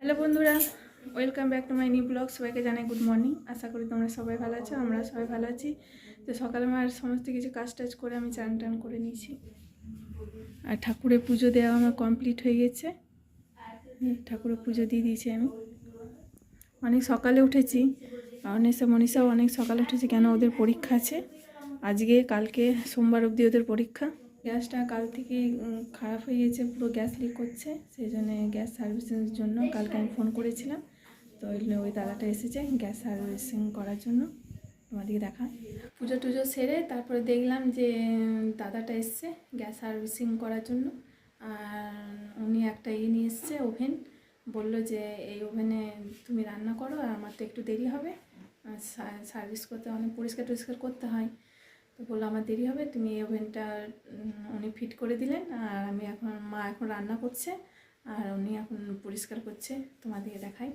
Hello বন্ধুরা, welcome back to my new blog. সবাইকে জানাই গুড মর্নিং। আশা করি তোমরা সবাই ভালো আছো, আমরা সবাই ভালো আছি। তো সকালে আমার সমস্ত কিছু কাজ টাজ করে আমি চান টান করে নিয়েছি, আর ঠাকুরের পুজো দেওয়া আমার কমপ্লিট হয়ে গেছে। ঠাকুরের পুজো দিয়ে দিয়েছি আমি। অনেক সকালে উঠেছি, মনীষাও অনেক সকালে উঠেছে, কেন ওদের পরীক্ষা আছে আজকে কালকে সোমবার অবধি ওদের পরীক্ষা। গ্যাসটা কাল থেকে খারাপ হয়ে গেছে, পুরো গ্যাস লিক করছে, সেই জন্য গ্যাস সার্ভিসিংয়ের জন্য কালকে আমি ফোন করেছিলাম। তো ওই দাদাটা এসেছে গ্যাস সার্ভিসিং করার জন্য। তোমাদেরকে দেখা পুজো টুজো সেরে তারপরে দেখলাম যে দাদাটা এসছে গ্যাস সার্ভিসিং করার জন্য। আর উনি একটা নিয়ে এসছে ওভেন, বলল যে এই ওভেনে তুমি রান্না করো, আর আমার তো একটু দেরি হবে, সার্ভিস করতে অনেক পরিষ্কার টরিষ্কার করতে হয়। তো বললো আমার দেরি হবে, তুমি এই ওভেনটা উনি ফিট করে দিলেন। আর আমি মা এখন রান্না করছে আর উনি এখন পরিষ্কার করছে, তোমাদেরকে দেখাই।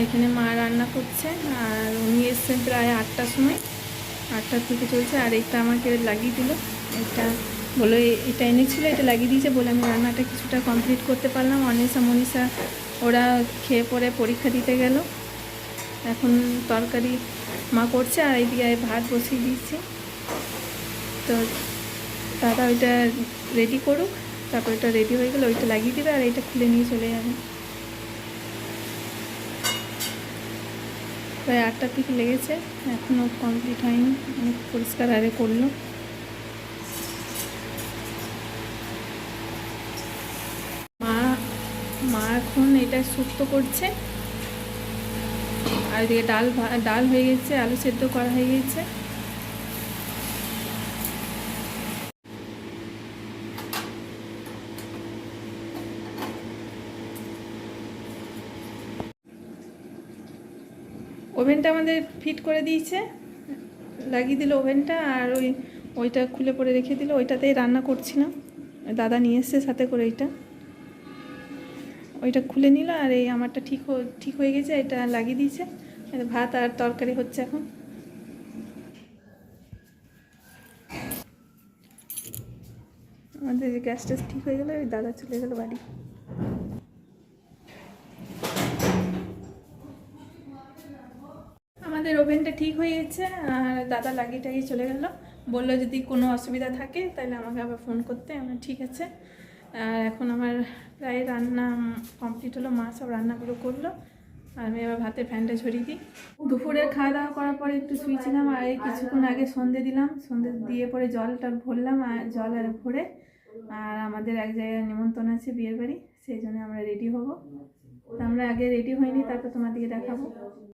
এখানে মা রান্না করছে আর উনি এসছেন প্রায় 8টার সময়, 8টার থেকে চলছে। আর এটা আমাকে লাগিয়ে দিল, এটা বলো এটা এনেছিল, এটা লাগিয়ে দিয়েছে বলে আমি রান্নাটা কিছুটা কমপ্লিট করতে পারলাম। মনীষা ওরা খেয়ে পরে পরীক্ষা দিতে গেল। এখন তরকারি মা করছে আর এইদিকে ভাত বসিয়ে দিয়েছি। তো দাদা ওইটা রেডি করুক, তারপর এটা রেডি হয়ে গেলে ওইটা লাগিয়ে দেবে আর এইটা খুলে নিয়ে চলে যাবে। প্রায় 8টার দিকে লেগেছে, এখনও কমপ্লিট হয়নি, অনেক পরিষ্কার আরে করলো। মা এখন এটা শুক্তো করছে, আর এদিকে ডাল হয়ে গেছে, আলু সেদ্ধ করা হয়ে গেছে। ওভেনটা আমাদের ফিট করে দিয়েছে, লাগিয়ে দিল ওভেনটা। আর ওইটা খুলে পরে রেখে দিল, ওইটাতেই রান্না করছিলাম। দাদা নিয়ে এসছে সাথে করে ওইটা খুলে নিল। আর এই আমারটা ঠিক হয়ে গেছে, এটা লাগিয়ে দিয়েছে। ভাত আর তরকারি হচ্ছে এখন। আমাদের গ্যাস ট্যাস ঠিক হয়ে গেলে ওই দাদা চলে গেল বাড়ি। আমাদের ওভেনটা ঠিক হয়ে গেছে আর দাদা লাগিয়ে টাগিয়ে চলে গেল, বললো যদি কোনো অসুবিধা থাকে তাহলে আমাকে আবার ফোন করতে। আমার ঠিক আছে। আর এখন আমার প্রায় রান্না কমপ্লিট হলো, মা সব রান্নাগুলো করলো আর আমি এবার ভাতের ফ্যানটা ঝরিয়ে দিই। দুপুরে খাওয়া দাওয়া করার পরে একটু শুয়েছিলাম, আর এই কিছুক্ষণ আগে সন্ধে দিলাম, সন্ধে দিয়ে পরে জলটা ভরলাম, আর জল আর ভরে আর আমাদের এক জায়গায় নিমন্ত্রণ আছে বিয়ের বাড়ি, সেই জন্য আমরা রেডি হবো। আমরা আগে রেডি হইনি, তারপর তোমাদেরকে দেখাবো।